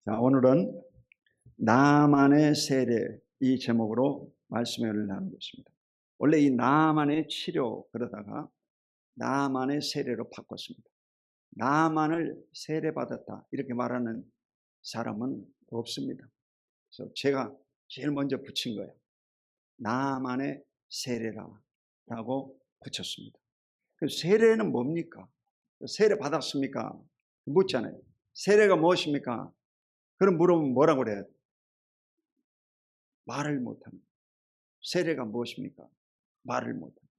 자, 오늘은 나만의 세례 이 제목으로 말씀을 나누겠습니다. 원래 이 나만의 치료 그러다가 나만의 세례로 바꿨습니다. 나만을 세례받았다 이렇게 말하는 사람은 없습니다. 그래서 제가 제일 먼저 붙인 거예요. 나만의 세례라고 붙였습니다. 세례는 뭡니까? 세례 받았습니까? 묻잖아요. 세례가 무엇입니까? 그럼 물어보면 뭐라고 그래야 돼요? 말을 못하는. 세례가 무엇입니까? 말을 못하는.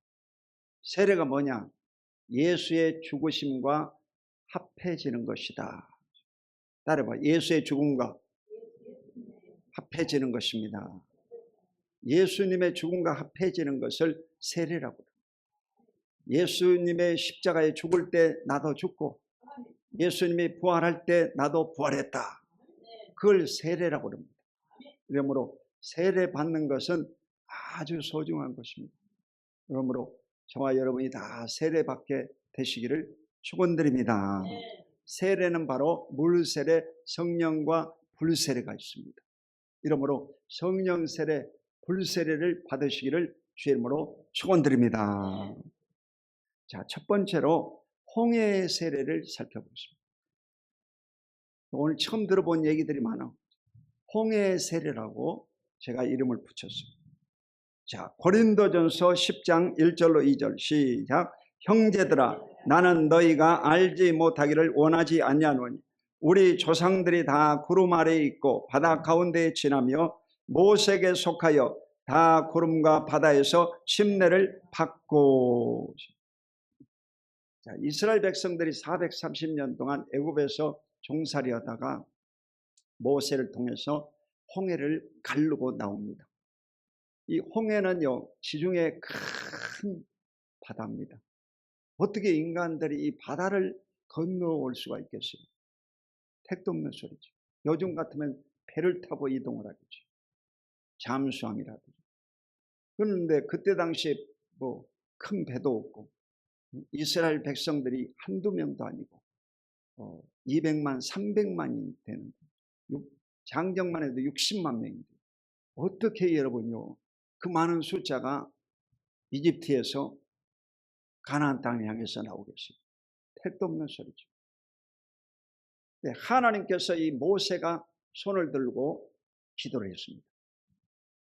세례가 뭐냐? 예수의 죽으심과 합해지는 것이다. 따라봐. 예수의 죽음과 합해지는 것입니다. 예수님의 죽음과 합해지는 것을 세례라고 해요. 예수님의 십자가에 죽을 때 나도 죽고 예수님이 부활할 때 나도 부활했다. 그걸 세례라고 합니다. 그러므로 세례 받는 것은 아주 소중한 것입니다. 그러므로 저와 여러분이 다 세례 받게 되시기를 축원드립니다. 세례는 바로 물세례, 성령과 불세례가 있습니다. 이러므로 성령 세례, 불세례를 받으시기를 주의 이름으로 축원드립니다. 자, 첫 번째로 홍해의 세례를 살펴보겠습니다. 오늘 처음 들어본 얘기들이 많아. 홍해의 세례라고 제가 이름을 붙였습니다. 자, 고린도전서 10장 1절로 2절 시작. 형제들아, 나는 너희가 알지 못하기를 원하지 아니하노니 우리 조상들이 다 구름 아래에 있고 바다 가운데에 지나며 모세에게 속하여 다 구름과 바다에서 침례를 받고. 자, 이스라엘 백성들이 430년 동안 애굽에서 종살이하다가 모세를 통해서 홍해를 가르고 나옵니다. 이 홍해는요, 지중해 큰 바다입니다. 어떻게 인간들이 이 바다를 건너올 수가 있겠어요? 택도 없는 소리죠. 요즘 같으면 배를 타고 이동을 하겠죠. 잠수함이라든지. 그런데 그때 당시에 뭐 큰 배도 없고 이스라엘 백성들이 한두 명도 아니고 200만, 300만이 되는 장정만 해도 60만 명인데 어떻게 여러분요 그 많은 숫자가 이집트에서 가나안 땅을 향해서 나오겠어요? 택도 없는 소리죠. 네, 하나님께서 이 모세가 손을 들고 기도를 했습니다.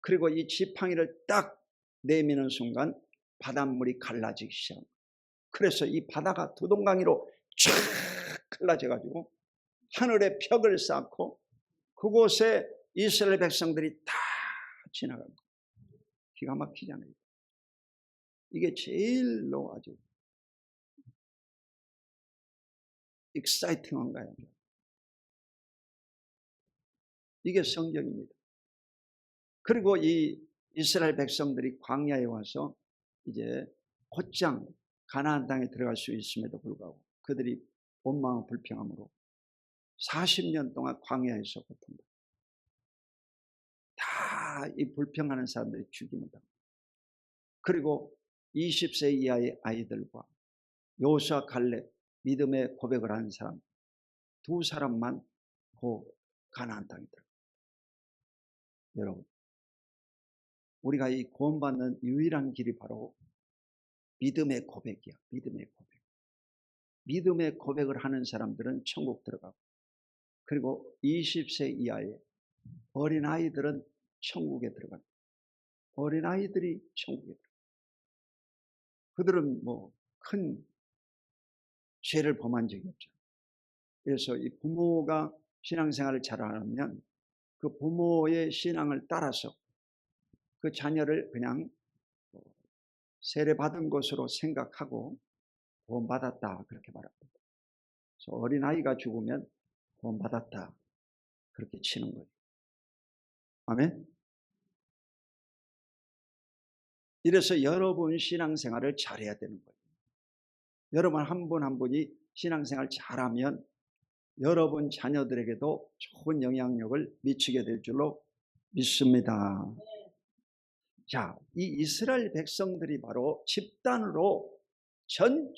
그리고 이 지팡이를 딱 내미는 순간 바닷물이 갈라지기 시작합니다. 그래서 이 바다가 두동강이로 쫙 갈라져가지고 하늘에 벽을 쌓고 그곳에 이스라엘 백성들이 다 지나갑니다. 기가 막히잖아요. 이게 제일로 아주 익사이팅한 거예요. 이게 성경입니다. 그리고 이 이스라엘 백성들이 광야에 와서 이제 곧장 가나안 땅에 들어갈 수 있음에도 불구하고 그들이 원망과 불평함으로 40년 동안 광야에서 고통다. 다 이 불평하는 사람들이 죽임을 당합니다. 그리고 20세 이하의 아이들과 여호수아 갈렙 믿음의 고백을 하는 사람 두 사람만 그 가나안 땅에 들어갑니다. 여러분, 우리가 이 구원받는 유일한 길이 바로 믿음의 고백이야. 믿음의 고백. 믿음의 고백을 하는 사람들은 천국 들어가고 그리고 20세 이하의 어린아이들은 천국에 들어갑니다. 어린아이들이 천국에 들어갑니다. 그들은 뭐 큰 죄를 범한 적이 없죠. 그래서 이 부모가 신앙생활을 잘하면 그 부모의 신앙을 따라서 그 자녀를 그냥 세례받은 것으로 생각하고 구원받았다 그렇게 말합니다. 그래서 어린아이가 죽으면 구원받았다 그렇게 치는 거예요. 아멘. 이래서 여러분 신앙생활을 잘해야 되는 거예요. 여러분 한 분 한 분이 신앙생활 잘하면 여러분 자녀들에게도 좋은 영향력을 미치게 될 줄로 믿습니다. 자, 이 이스라엘 백성들이 바로 집단으로 전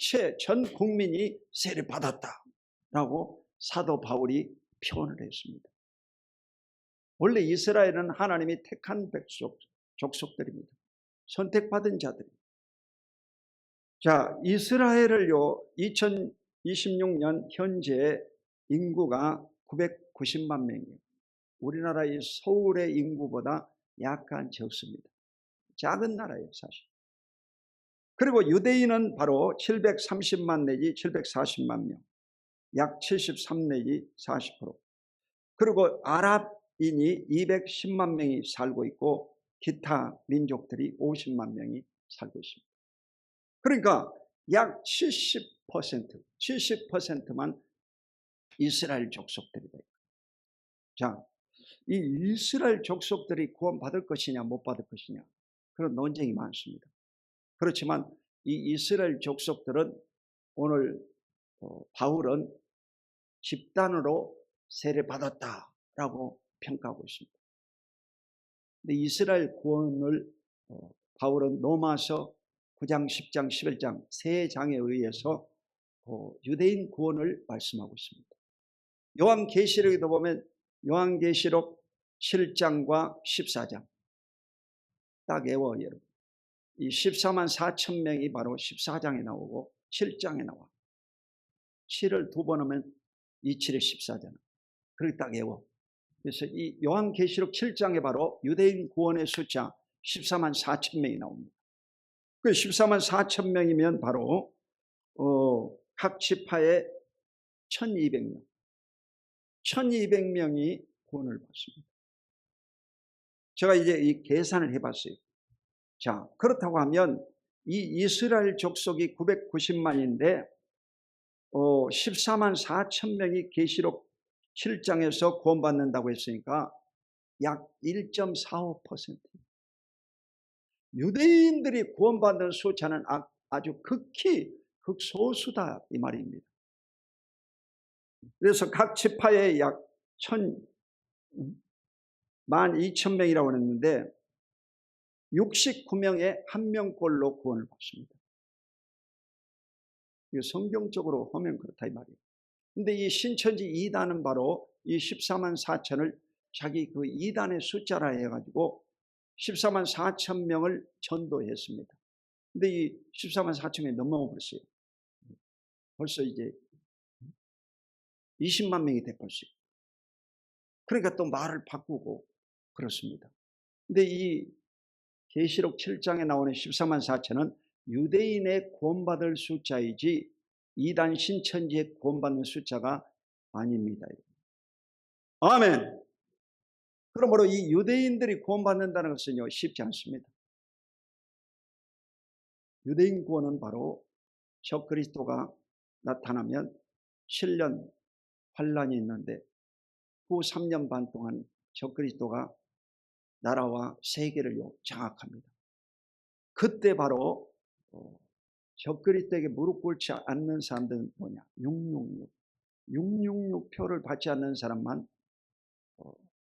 국민이 세례받았다라고 사도 바울이 표현을 했습니다. 원래 이스라엘은 하나님이 택한 족속들입니다. 선택받은 자들입니다. 자, 이스라엘을요, 2026년 현재 인구가 990만 명이에요. 우리나라의 서울의 인구보다 약간 적습니다. 작은 나라예요, 사실. 그리고 유대인은 바로 730만 내지 740만 명, 약 73 내지 40%. 그리고 아랍인이 210만 명이 살고 있고 기타 민족들이 50만 명이 살고 있습니다. 그러니까 약 70%만 이스라엘 족속들이다. 자, 이 이스라엘 족속들이 구원받을 것이냐 못 받을 것이냐 그런 논쟁이 많습니다. 그렇지만 이 이스라엘 족속들은 오늘 바울은 집단으로 세례받았다라고 평가하고 있습니다. 근데 이스라엘 구원을 바울은 로마서 9장, 10장, 11장 세 장에 의해서 유대인 구원을 말씀하고 있습니다. 요한계시록에도 보면 요한계시록 7장과 14장 딱 외워 여러분. 이 14만 4천 명이 바로 14장에 나오고 7장에 나와. 7을 두 번 하면 27에 14잖아. 그렇게 딱 외워. 그래서 이 요한계시록 7장에 바로 유대인 구원의 숫자 14만 4천 명이 나옵니다. 그 14만 4천 명이면 바로 각 지파에 1200명. 1200명이 구원을 받습니다. 제가 이제 이 계산을 해봤어요. 자, 그렇다고 하면 이 이스라엘 족속이 990만인데 14만 4천 명이 계시록 7장에서 구원받는다고 했으니까 약 1.45%. 유대인들이 구원받는 숫자는 아주 극히 극소수다 이 말입니다. 그래서 각 지파에 약 12,000명이라고 했는데 69명에 한 명꼴로 구원을 받습니다. 이거 성경적으로 보면 그렇다 이 말이에요. 근데 이 신천지 2단은 바로 이 14만 4천을 자기 그 2단의 숫자라 해가지고 14만 4천 명을 전도했습니다. 근데 이 14만 4천 명이 넘어가 버렸어요. 벌써 이제 20만 명이 돼버렸어요. 그러니까 또 말을 바꾸고 그렇습니다. 근데 이 계시록 7장에 나오는 14만 4천은 유대인의 구원받을 숫자이지 이단 신천지의 구원받는 숫자가 아닙니다. 아멘. 그러므로 이 유대인들이 구원받는다는 것은요 쉽지 않습니다. 유대인 구원은 바로 적그리스도가 나타나면 7년 환란이 있는데 후 3년 반 동안 적그리스도가 나라와 세계를 장악합니다. 그때 바로 적그리스도에게 무릎 꿇지 않는 사람들은 뭐냐? 666표를 받지 않는 사람만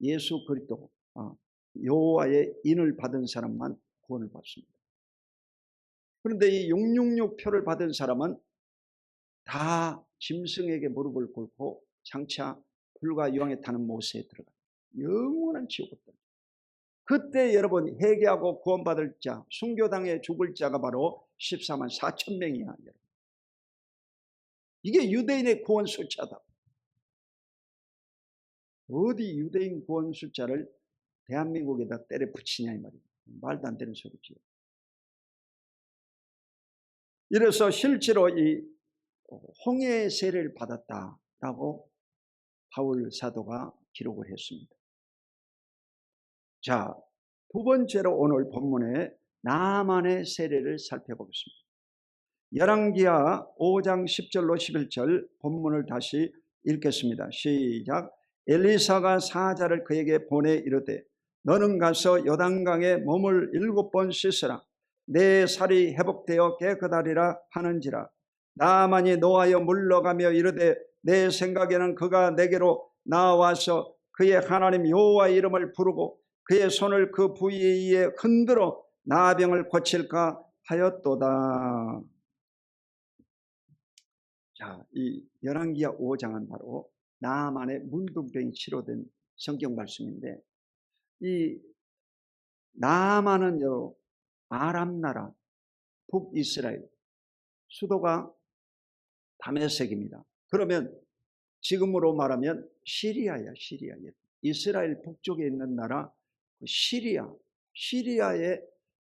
예수 그리스도 여호와의 인을 받은 사람만 구원을 받습니다. 그런데 이 666표를 받은 사람은 다 짐승에게 무릎을 꿇고 장차 불과 유황에 타는 모세에 들어가 영원한 지옥을 떠나. 그때 여러분 회개하고 구원받을 자, 순교당에 죽을 자가 바로 14만 4천 명이야. 여러분. 이게 유대인의 구원 숫자다. 어디 유대인 구원 숫자를 대한민국에다 때려 붙이냐 이 말이에요. 말도 안 되는 소리죠. 이래서 실제로 이 홍해의 세례를 받았다라고 바울 사도가 기록을 했습니다. 자, 두 번째로 오늘 본문에 나만의 세례를 살펴보겠습니다. 열왕기하 5장 10절로 11절 본문을 다시 읽겠습니다. 시작. 엘리사가 사자를 그에게 보내 이르되 너는 가서 요단강에 몸을 7번 씻으라. 내 살이 회복되어 깨끗하리라 하는지라. 나만이 노하여 물러가며 이르되 내 생각에는 그가 내게로 나와서 그의 하나님 여호와의 이름을 부르고 그의 손을 그 부위에 흔들어 나병을 고칠까 하였도다. 자, 이 열왕기하 5장은 바로 나만의 문둥병이 치료된 성경 말씀인데, 이 남한은요 아람 나라 북이스라엘, 수도가 다메섹입니다. 그러면 지금으로 말하면 시리아야, 시리아. 이스라엘 북쪽에 있는 나라 시리아, 시리아에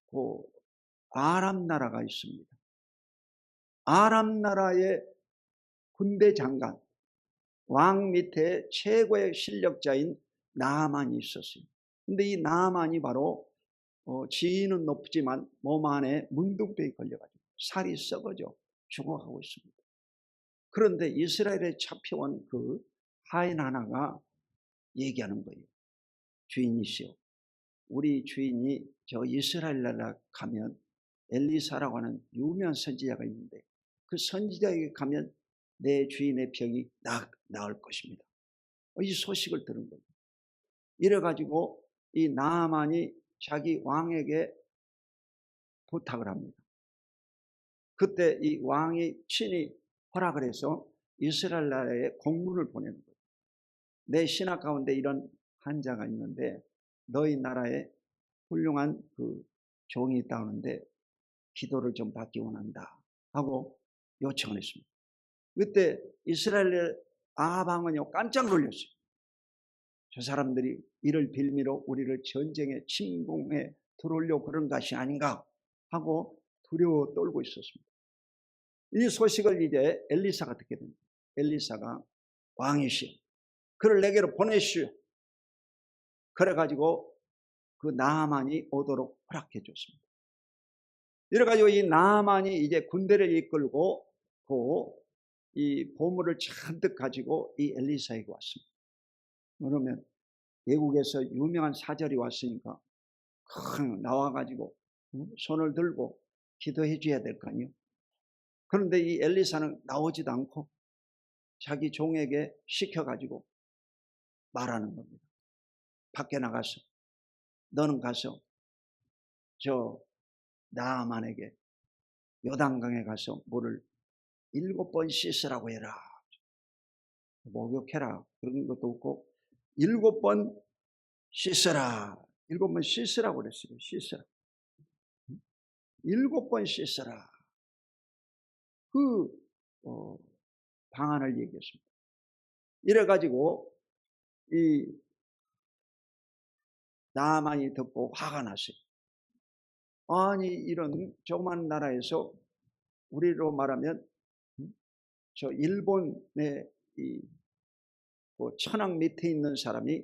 그 아람 나라가 있습니다. 아람 나라의 군대 장관, 왕 밑에 최고의 실력자인 나아만이 있었어요. 근데 이 나아만이 바로 지위는 높지만 몸 안에 문둥병이 걸려가지고 살이 썩어져 죽어가고 있습니다. 그런데 이스라엘에 잡혀온 그 하인 하나가 얘기하는 거예요. 주인이시여, 우리 주인이 저 이스라엘 나라 가면 엘리사라고 하는 유명한 선지자가 있는데 그 선지자에게 가면 내 주인의 병이 나을 것입니다. 이 소식을 들은 거예요. 이래가지고 이 나아만이 자기 왕에게 부탁을 합니다. 그때 이 왕이 친히 허락을 해서 이스라엘 나라에 공문을 보내는 거예요. 내 신하 가운데 이런 환자가 있는데 너희 나라에 훌륭한 그 종이 있다는데 기도를 좀 받기 원한다 하고 요청을 했습니다. 그때 이스라엘 아합 왕은요 깜짝 놀랐어요. 저 사람들이 이를 빌미로 우리를 전쟁에 침공해 들어오려고 그런 것이 아닌가 하고 두려워 떨고 있었습니다. 이 소식을 이제 엘리사가 듣게 됩니다. 엘리사가 왕이시여, 그를 내게로 보내시오. 그래가지고 그 나아만이 오도록 허락해 줬습니다. 이래가지고 이 나아만이 이제 군대를 이끌고 이 보물을 잔뜩 가지고 이 엘리사에게 왔습니다. 그러면 외국에서 유명한 사절이 왔으니까 나와가지고 손을 들고 기도해 줘야 될 거 아니에요. 그런데 이 엘리사는 나오지도 않고 자기 종에게 시켜가지고 말하는 겁니다. 밖에 나가서 너는 가서 저 나아만에게 요단강에 가서 물을 7번 씻으라고 해라. 목욕해라. 그런 것도 없고 7번 씻으라. 7번 씻으라고 그랬어요. 씻으라. 7번 씻으라. 그 방안을 얘기했습니다. 이래가지고 이 나아만이 듣고 화가 났어요. 아니 이런 조그만 나라에서 우리로 말하면 저 일본의 이 천황 밑에 있는 사람이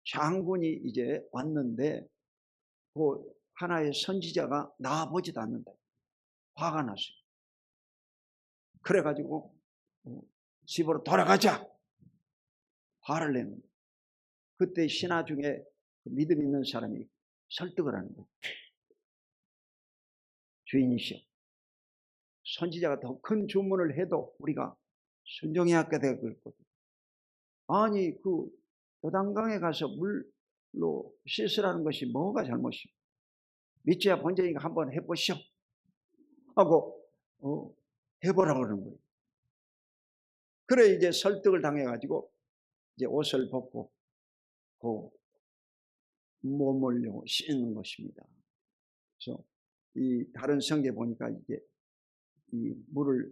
장군이 이제 왔는데 그 하나의 선지자가 나와보지도 않는다. 화가 났어요. 그래가지고 집으로 돌아가자. 화를 내는 거예요. 그때 신하 중에 믿음 있는 사람이 설득을 하는 거예요. 주인이시여, 선지자가 더 큰 주문을 해도 우리가 순종해야 하게 되거든. 아니 그 요단강에 가서 물로 씻으라는 것이 뭐가 잘못이오? 믿지야 본전이니까 한번 해보시오 하고 해보라고 그러는 거예요. 그래 이제 설득을 당해가지고 이제 옷을 벗고 그 몸을 씻는 것입니다. 그래서 이 다른 성경에 보니까 이제 이 물을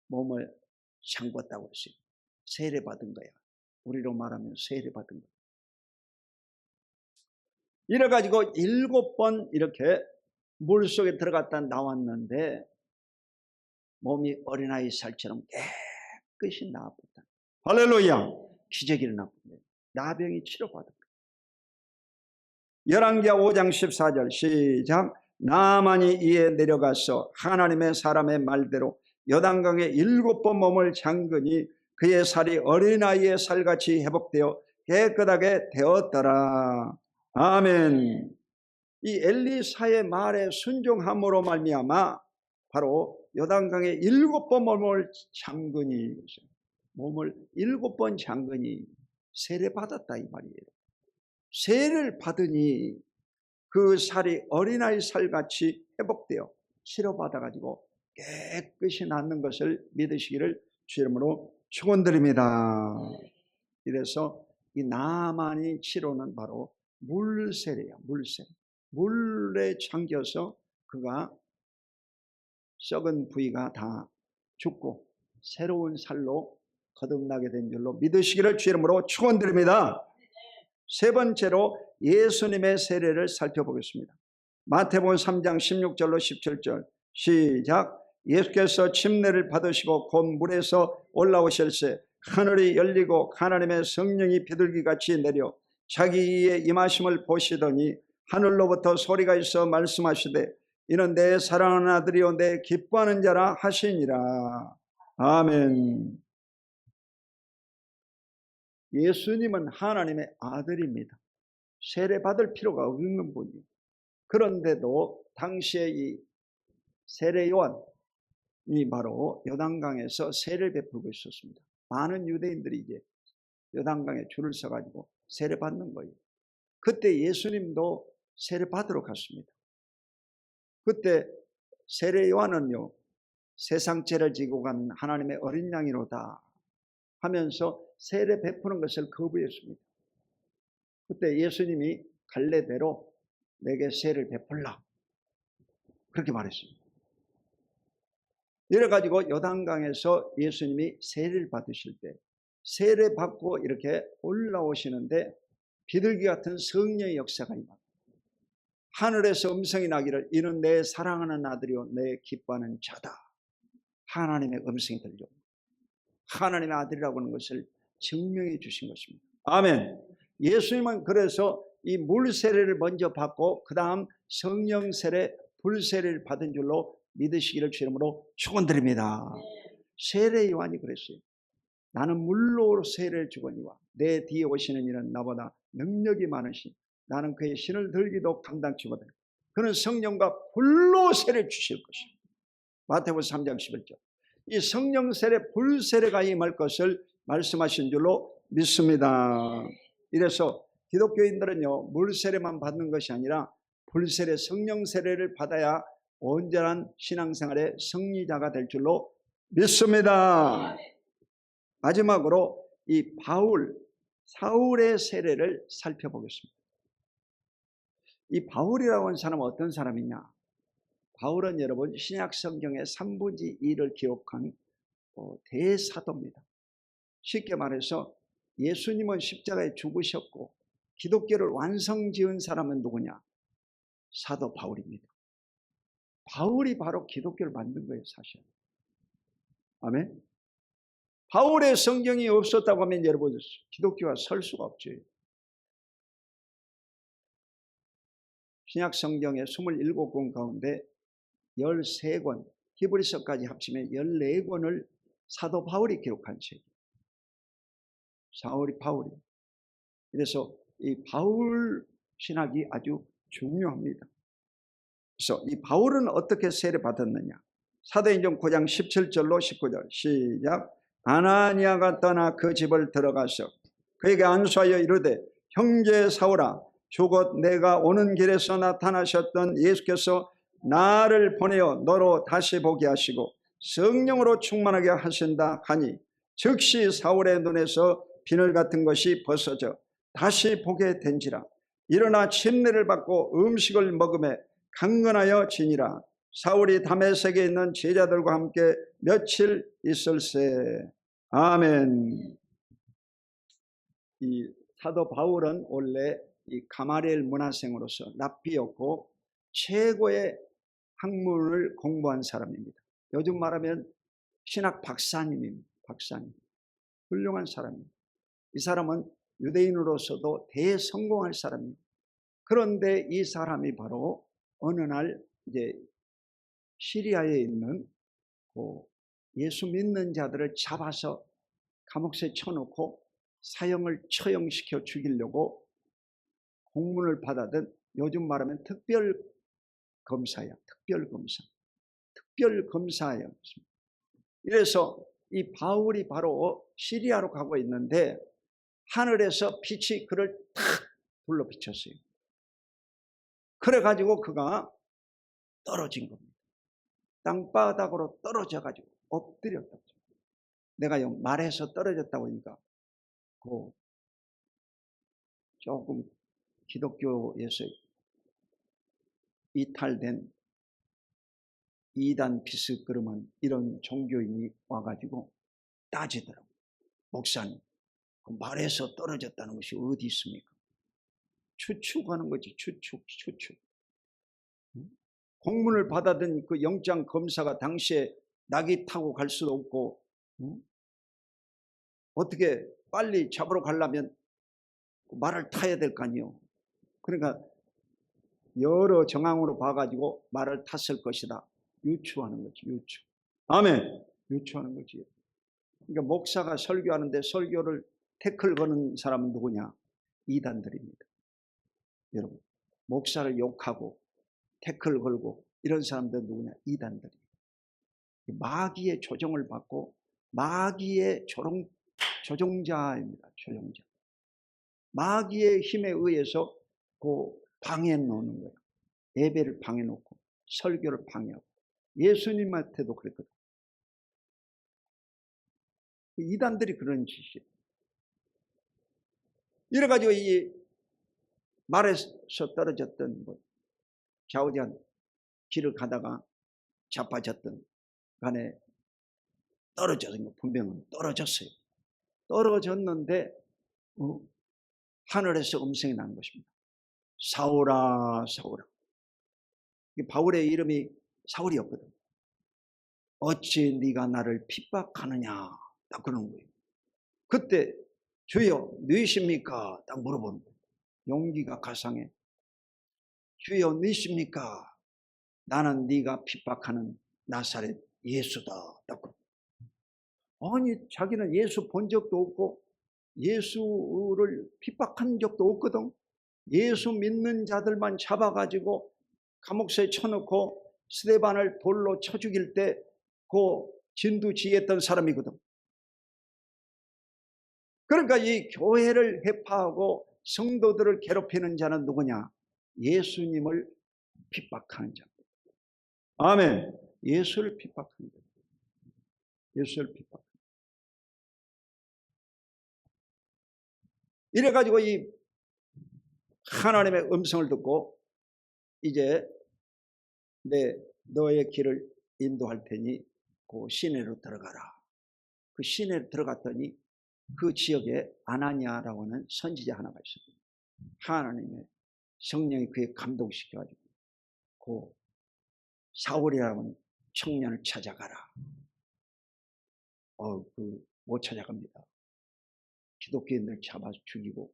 몸을 잠궜다고 했어요. 세례 받은 거야. 우리로 말하면 세례 받은 거야. 이래가지고 7번 이렇게 물속에 들어갔다 나왔는데 몸이 어린아이 살처럼 깨끗이 나았다. 할렐루야. 기적이 일어났군요. 나병이 치료받은 거예요. 열왕기하 5장 14절 시작. 나아만이 이에 내려가서 하나님의 사람의 말대로 요단강에 7번 몸을 잠그니 그의 살이 어린아이의 살같이 회복되어 깨끗하게 되었더라. 아멘. 이 엘리사의 말에 순종함으로 말미암아 바로 요단강에 7번 몸을 잠그니, 몸을 7번 잠그니 세례 받았다 이 말이에요. 세례를 받으니 그 살이 어린아이 살같이 회복되어 치료받아가지고 깨끗이 낫는 것을 믿으시기를 주 이름으로 축원드립니다. 이래서 이 나만이 치료는 바로 물세례야. 물세례. 물에 잠겨서 그가 썩은 부위가 다 죽고 새로운 살로 거듭나게 된 줄로 믿으시기를 주 이름으로 축원드립니다. 세 번째로 예수님의 세례를 살펴보겠습니다. 마태복음 3장 16절로 17절 시작. 예수께서 침례를 받으시고 곧 물에서 올라오실새 하늘이 열리고 하나님의 성령이 비둘기같이 내려 자기 위에 임하심을 보시더니 하늘로부터 소리가 있어 말씀하시되 이는 내 사랑하는 아들이요 내 기뻐하는 자라 하시니라. 아멘. 예수님은 하나님의 아들입니다. 세례받을 필요가 없는 분이에요. 그런데도 당시에 이 세례 요한이 바로 요단강에서 세례를 베풀고 있었습니다. 많은 유대인들이 이제 요단강에 줄을 서가지고 세례받는 거예요. 그때 예수님도 세례받으러 갔습니다. 그때 세례 요한은요, 세상 죄를 지고 간 하나님의 어린 양이로다 하면서 세례 베푸는 것을 거부했습니다. 그때 예수님이 갈래대로 내게 세례를 베풀라 그렇게 말했습니다. 이래가지고 요단강에서 예수님이 세례를 받으실 때 세례 받고 이렇게 올라오시는데 비둘기 같은 성령의 역사가 임합니다. 하늘에서 음성이 나기를 이는 내 사랑하는 아들이요 내 기뻐하는 자다. 하나님의 음성이 들려 하나님의 아들이라고 하는 것을 증명해 주신 것입니다. 아멘. 예수님은 그래서 이 물세례를 먼저 받고 그 다음 성령 세례 불세례를 받은 줄로 믿으시기를 주 이름으로 축원드립니다. 세례 요한이 그랬어요. 나는 물로 세례를 주거니와 내 뒤에 오시는 이는 나보다 능력이 많으시 나는 그의 신을 들기도 감당치 못하니 그는 성령과 불로 세례를 주실 것입니다. 마태복음 3장 11절. 이 성령 세례 불세례가 임할 것을 말씀하신 줄로 믿습니다. 이래서 기독교인들은요 물세례만 받는 것이 아니라 불세례 성령 세례를 받아야 온전한 신앙생활의 승리자가 될 줄로 믿습니다. 마지막으로 이 사울의 세례를 살펴보겠습니다. 이 바울이라고 하는 사람은 어떤 사람이냐? 바울은 여러분 신약 성경의 3분의 2를 기록한 대사도입니다. 쉽게 말해서 예수님은 십자가에 죽으셨고 기독교를 완성지은 사람은 누구냐? 사도 바울입니다. 바울이 바로 기독교를 만든 거예요, 사실. 아멘. 바울의 성경이 없었다고 하면 여러분 기독교가 설 수가 없죠. 신약 성경의 27권 가운데 13권, 히브리서까지 합치면 14권을 사도 바울이 기록한 책이에요. 바울이. 그래서 이 바울 신학이 아주 중요합니다. 그래서 이 바울은 어떻게 세례 받았느냐? 사도행전 9장 17절로 19절 시작. 아나니아가 떠나 그 집을 들어가서 그에게 안수하여 이르되 형제 사울아 주곧 내가 오는 길에서 나타나셨던 예수께서 나를 보내어 너로 다시 보게 하시고 성령으로 충만하게 하신다 하니 즉시 사울의 눈에서 비늘 같은 것이 벗어져 다시 보게 된지라. 일어나 침례를 받고 음식을 먹음에 강건하여 지니라. 사울이 다메섹에 있는 제자들과 함께 며칠 있을세. 아멘. 이 사도 바울은 원래 이 가마리엘 문화생으로서 랍비였고 최고의 학문을 공부한 사람입니다. 요즘 말하면 신학 박사님입니다. 박사님. 훌륭한 사람입니다. 이 사람은 유대인으로서도 대성공할 사람입니다. 그런데 이 사람이 바로 어느 날 이제 시리아에 있는 예수 믿는 자들을 잡아서 감옥에 쳐놓고 사형을 처형시켜 죽이려고 공문을 받아든 요즘 말하면 특별검사야. 특별검사예요. 이래서 이 바울이 바로 시리아로 가고 있는데 하늘에서 빛이 그를 탁 불러 비쳤어요. 그래가지고 그가 떨어진 겁니다. 땅바닥으로 떨어져가지고 엎드렸다고. 내가 말해서 떨어졌다고 하니까 그 조금 기독교에서 이탈된 이단 비스그름한 이런 종교인이 와가지고 따지더라고요. 목사님, 그 말에서 떨어졌다는 것이 어디 있습니까? 추측하는 거지, 추측. 공문을 받아든 그 영장 검사가 당시에 낙이 타고 갈 수도 없고, 어떻게 빨리 잡으러 가려면 말을 타야 될 거 아니에요. 그러니까 여러 정황으로 봐가지고 말을 탔을 것이다. 유추하는 거지, 유추. 아멘. 유추하는 거지. 그러니까 목사가 설교하는데 설교를 태클 거는 사람은 누구냐? 이단들입니다. 여러분, 목사를 욕하고 태클 걸고 이런 사람들 누구냐? 이단들이. 마귀의 조종을 받고 마귀의 조종자입니다. 조종자. 마귀의 힘에 의해서 그 방해 놓는 거예요. 예배를 방해 놓고 설교를 방해하고. 예수님한테도 그랬거든요. 이단들이 그런 짓이에요. 이래가지고 이 말에서 떨어졌던 좌우지간 길을 가다가 자빠졌던 간에 떨어졌던 거 분명히 떨어졌어요. 떨어졌는데 하늘에서 음성이 난 것입니다. 사울아, 사울아. 바울의 이름이 사울이었거든. 어찌 네가 나를 핍박하느냐, 딱 그러는 거예요. 그때 주여 누구십니까? 딱 물어보는 거예요. 용기가 가상해. 주여 누구십니까? 나는 네가 핍박하는 나사렛 예수다. 딱. 아니 자기는 예수 본 적도 없고 예수를 핍박한 적도 없거든. 예수 믿는 자들만 잡아가지고 감옥소에 쳐놓고 스데반을 돌로 쳐 죽일 때 그 진두지휘했던 사람이거든. 그러니까 이 교회를 해파하고 성도들을 괴롭히는 자는 누구냐? 예수님을 핍박하는 자. 아멘. 예수를 핍박하는 자. 예수를 핍박. 이래가지고 이 하나님의 음성을 듣고 이제 너의 길을 인도할 테니 그 시내로 들어가라. 그 시내로 들어갔더니 그 지역에 아나니아라고 하는 선지자 하나가 있었습니다. 하나님의 성령이 그에 감동시켜가지고 그 사울이라는 청년을 찾아가라. 못 찾아갑니다. 기독교인들 잡아 죽이고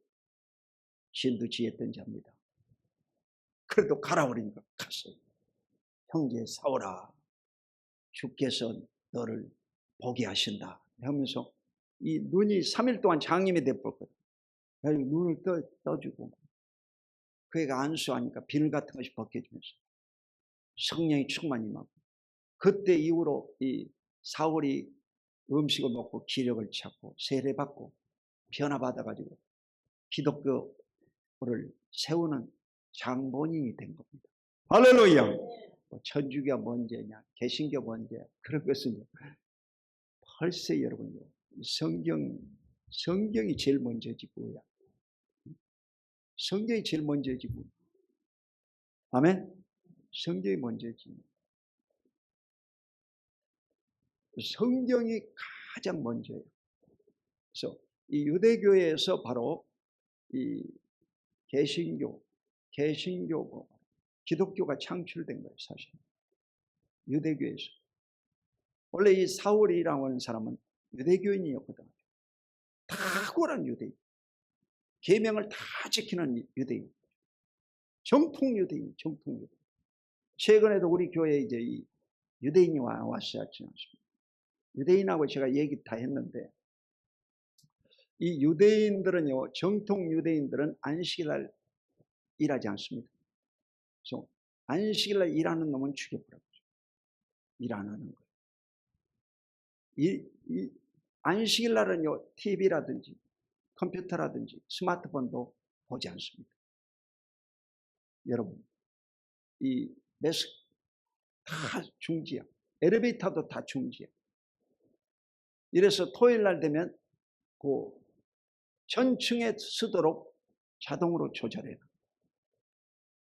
진두지휘했던 자입니다. 그래도 가라 그러니까 갔어요. 형제 사울아, 주께서 너를 보게 하신다 하면서 이 눈이 3일 동안 장님이 돼버렸거든. 그래서 눈을 떠주고 그 애가 안수하니까 비늘 같은 것이 벗겨지면서 성령이 충만히 임하고, 그때 이후로 이 사울이 음식을 먹고 기력을 찾고 세례받고 변화받아가지고 기독교를 세우는 장본인이 된 겁니다. 할렐루야. 천주교가 먼저냐 개신교 먼저냐 그런 것은 벌써 여러분요, 성경이 제일 먼저지 뭐야. 성경이 제일 먼저지 뭐. 아멘. 성경이 먼저지. 성경이 가장 먼저예요. 그래서 이 유대교에서 바로 이 개신교, 기독교가 창출된 거예요, 사실. 유대교에서. 원래 이 사울이라고 하는 사람은 유대교인이었거든. 탁월한 유대인. 계명을 다 지키는 유대인. 정통 유대인. 최근에도 우리 교회에 이제 이 유대인이 왔어야 하지 않습니까? 유대인하고 제가 얘기 다 했는데, 이 유대인들은요, 정통 유대인들은 안식일날 일하지 않습니다. 그래서 안식일날 일하는 놈은 죽여버려요. 일 안 하는 거예요. 안식일날은요, TV라든지 컴퓨터라든지 스마트폰도 보지 않습니다. 여러분, 이 매스 다 중지야. 엘리베이터도 다 중지야. 이래서 토요일 날 되면 그 전층에 쓰도록 자동으로 조절해요.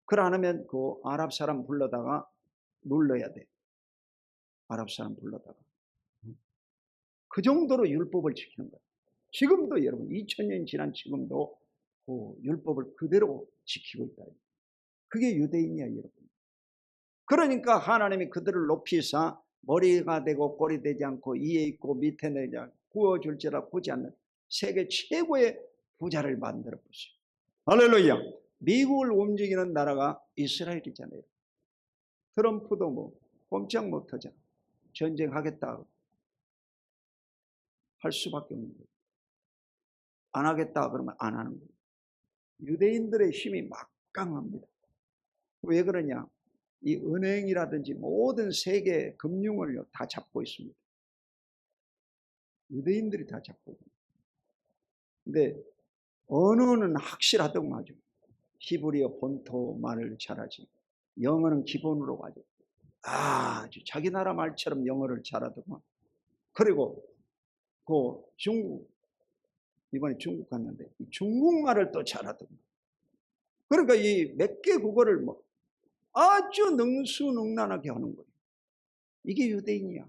그걸 안 하면 그 아랍 사람 불러다가 눌러야 돼. 아랍 사람 불러다가. 그 정도로 율법을 지키는 거예요. 지금도 여러분 2000년 지난 지금도 그 율법을 그대로 지키고 있다. 그게 유대인이야 여러분. 그러니까 하나님이 그들을 높이사 머리가 되고 꼴이 되지 않고 이에 있고 밑에 내지 않고 구워줄지라 보지 않는 세계 최고의 부자를 만들어 보세요. 할렐루야. 미국을 움직이는 나라가 이스라엘이잖아요. 트럼프도 뭐 꼼짝 못하잖아. 전쟁하겠다 할 수밖에 없는 거예요. 안 하겠다 그러면 안 하는 거예요. 유대인들의 힘이 막강합니다. 왜 그러냐? 이 은행이라든지 모든 세계 금융을 다 잡고 있습니다. 유대인들이 다 잡고 있습니다. 근데 언어는 확실하다고 하죠. 히브리어 본토 말을 잘하지. 영어는 기본으로 가죠. 아주 자기 나라 말처럼 영어를 잘하더만. 그리고 그 중국, 이번에 중국 갔는데 중국말을 또 잘하더만. 그러니까 이 몇 개 국어를 뭐 아주 능수능란하게 하는 거예요. 이게 유대인이야.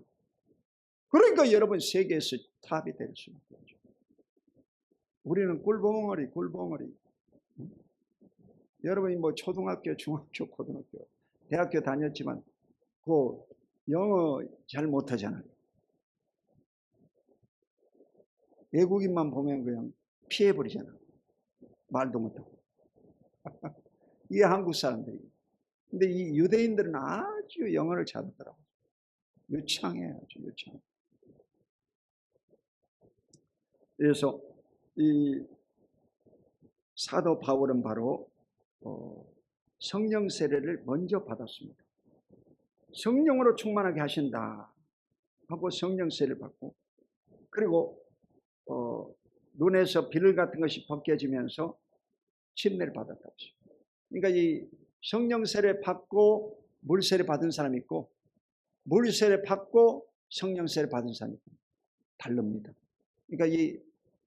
그러니까 여러분 세계에서 탑이 될 수밖에 없죠. 우리는 꿀벙어리. 여러분이 뭐 초등학교, 중학교, 고등학교, 대학교 다녔지만 그 영어 잘 못하잖아요. 외국인만 보면 그냥 피해버리잖아. 말도 못하고. 이게 한국 사람들이. 근데 이 유대인들은 아주 영어를 잘하더라고요. 유창해요. 아주 유창해. 그래서 이 사도 바울은 바로 성령 세례를 먼저 받았습니다. 성령으로 충만하게 하신다 하고 성령 세례를 받고, 그리고 눈에서 비늘 같은 것이 벗겨지면서 침례를 받았다고 했습니다. 그러니까 이 성령 세례 받고 물 세례 받은 사람이 있고, 물 세례 받고 성령 세례 받은 사람이 있고 다릅니다. 그러니까 이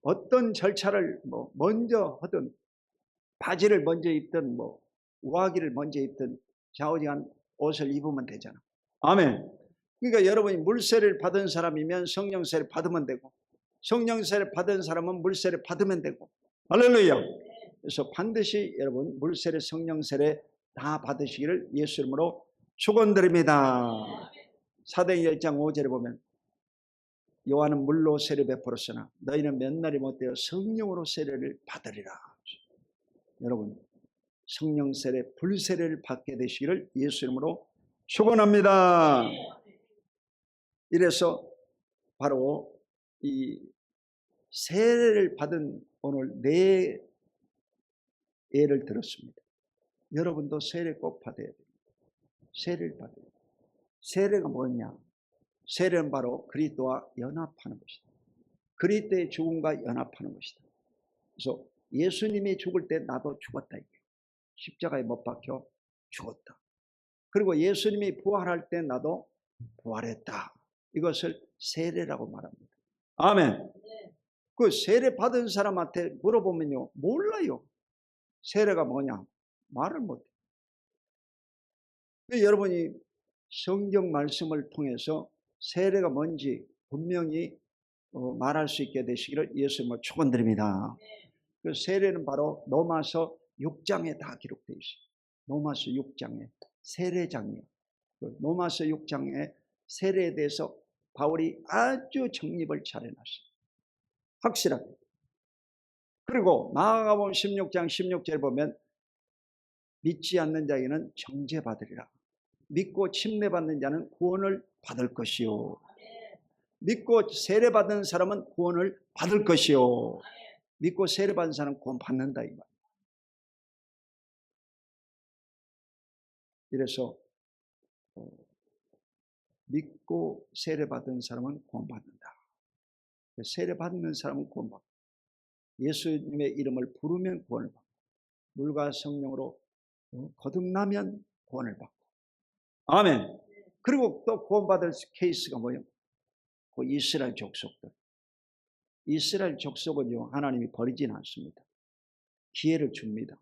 어떤 절차를 뭐 먼저 하든, 바지를 먼저 입든 뭐 우아기를 먼저 입든 좌우지간 옷을 입으면 되잖아. 아멘. 그러니까 여러분이 물세례를 받은 사람이면 성령세례 받으면 되고, 성령세례 받은 사람은 물세례 받으면 되고. 할렐루야. 그래서 반드시 여러분 물세례 성령세례 다 받으시기를 예수 이름으로 축원드립니다. 사도행전 1장 5절에 보면 요한은 물로 세례 베풀었으나 너희는 몇 날이 못되어 성령으로 세례를 받으리라. 여러분 성령 세례, 불 세례를 받게 되시기를 예수 이름으로 축원합니다. 이래서 바로 이 세례를 받은 오늘 네 예를 들었습니다. 여러분도 세례 꼭 받아야 됩니다. 세례를 받아야 됩니다. 세례가 뭐냐? 세례는 바로 그리스도와 연합하는 것이다. 그리스도의 죽음과 연합하는 것이다. 그래서 예수님이 죽을 때 나도 죽었다. 십자가에 못 박혀 죽었다. 그리고 예수님이 부활할 때 나도 부활했다. 이것을 세례라고 말합니다. 아멘. 그 세례 받은 사람한테 물어보면요, 몰라요. 세례가 뭐냐? 말을 못해. 여러분이 성경 말씀을 통해서 세례가 뭔지 분명히 말할 수 있게 되시기를 예수님을 축원드립니다. 그 세례는 바로 로마서 6장에 다 기록되어 있어요. 로마서 6장에 세례장이에요. 그 로마서 6장에 세례에 대해서 바울이 아주 정립을 잘 해놨어요. 확실하게. 그리고 나아가 보면 16장 16절에 보면 믿지 않는 자에게는 정죄받으리라. 믿고 침례받는 자는 구원을 받을 것이요. 믿고 세례받은 사람은 구원을 받을 것이요. 믿고 세례받은 사람은 구원 받는다 이 말. 이래서 믿고 세례받은 사람은 구원받는다. 세례받는 사람은 구원받고, 예수님의 이름을 부르면 구원을 받고, 물과 성령으로 거듭나면 구원을 받고. 아멘. 그리고 또 구원받을 케이스가 뭐예요? 그 이스라엘 족속들. 이스라엘 족속은요, 하나님이 버리진 않습니다. 기회를 줍니다.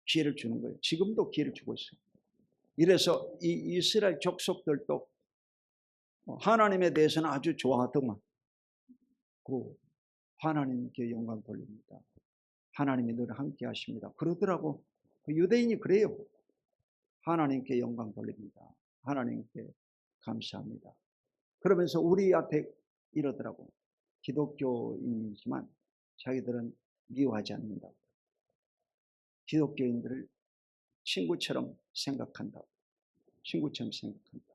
기회를 주는 거예요. 지금도 기회를 주고 있어요. 이래서 이 이스라엘 족속들도 하나님에 대해서는 아주 좋아하더만 하나님께 영광 돌립니다. 하나님이 늘 함께 하십니다. 그러더라고. 유대인이 그래요. 하나님께 영광 돌립니다. 하나님께 감사합니다. 그러면서 우리한테 이러더라고. 기독교인이지만 자기들은 미워하지 않는다. 기독교인들을 친구처럼 생각한다. 친구처럼 생각한다.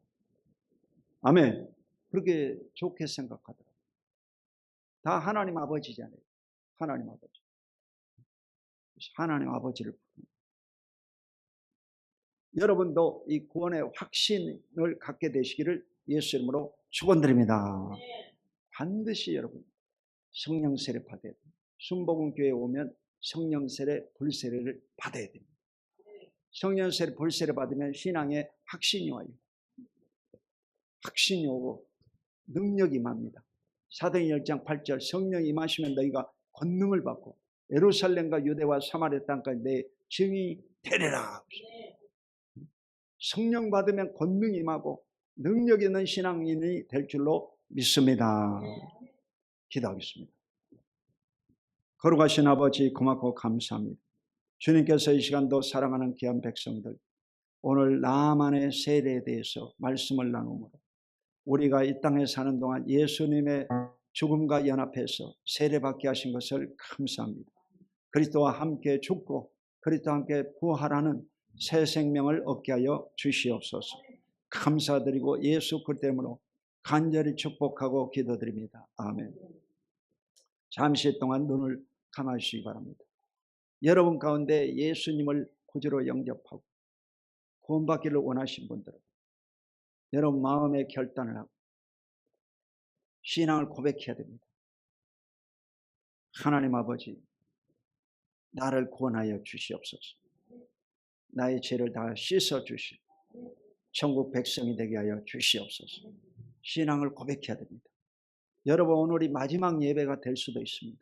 아멘. 그렇게 좋게 생각하더라고요. 다 하나님 아버지잖아요. 하나님 아버지. 하나님 아버지를 부릅니다. 여러분도 이 구원의 확신을 갖게 되시기를 예수 이름으로 축원드립니다. 반드시 여러분 성령 세례 받아야 됩니다. 순복음 교회에 오면 성령 세례, 불세례를 받아야 됩니다. 성령 세례, 불세례 받으면 신앙에 확신이 와요. 확신이 오고 능력이 임합니다. 사도행전 1장 8절 성령이 임하시면 너희가 권능을 받고 예루살렘과 유대와 사마리아 땅까지 내 증인이 되리라. 성령 받으면 권능이 임하고 능력 있는 신앙인이 될 줄로 믿습니다. 기도하겠습니다. 거룩하신 아버지 고맙고 감사합니다. 주님께서 이 시간도 사랑하는 귀한 백성들 오늘 나만의 세례에 대해서 말씀을 나누므로 우리가 이 땅에 사는 동안 예수님의 죽음과 연합해서 세례받게 하신 것을 감사합니다. 그리스도와 함께 죽고 그리스도와 함께 부활하는 새 생명을 얻게 하여 주시옵소서. 감사드리고 예수 그리스도 이름으로 간절히 축복하고 기도드립니다. 아멘. 잠시 동안 눈을 감아주시기 바랍니다. 여러분 가운데 예수님을 구주로 영접하고 구원받기를 원하신 분들은 여러분 마음의 결단을 하고 신앙을 고백해야 됩니다. 하나님 아버지, 나를 구원하여 주시옵소서. 나의 죄를 다 씻어 주시고 천국 백성이 되게 하여 주시옵소서. 신앙을 고백해야 됩니다. 여러분 오늘이 마지막 예배가 될 수도 있습니다.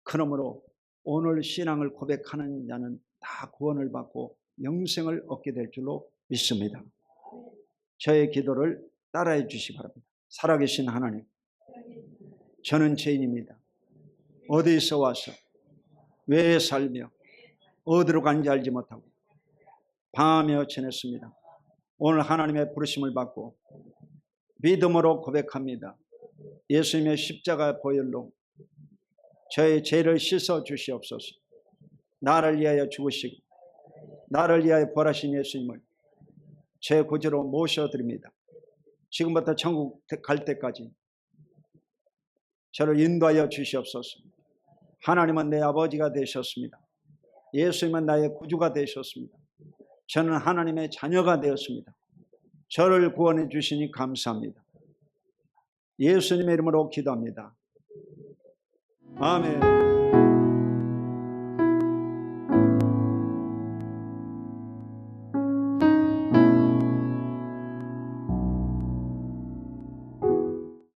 그러므로 오늘 신앙을 고백하는 자는 다 구원을 받고 영생을 얻게 될 줄로 믿습니다. 저의 기도를 따라해 주시기 바랍니다. 살아계신 하나님, 저는 죄인입니다. 어디서 와서 왜 살며 어디로 간지 알지 못하고 방황하며 지냈습니다. 오늘 하나님의 부르심을 받고 믿음으로 고백합니다. 예수님의 십자가 보혈로 저의 죄를 씻어 주시옵소서. 나를 위하여 죽으시고 나를 위하여 부활하신 예수님을 제 구주로 모셔드립니다. 지금부터 천국 갈 때까지 저를 인도하여 주시옵소서. 하나님은 내 아버지가 되셨습니다. 예수님은 나의 구주가 되셨습니다. 저는 하나님의 자녀가 되었습니다. 저를 구원해 주시니 감사합니다. 예수님의 이름으로 기도합니다. 아멘.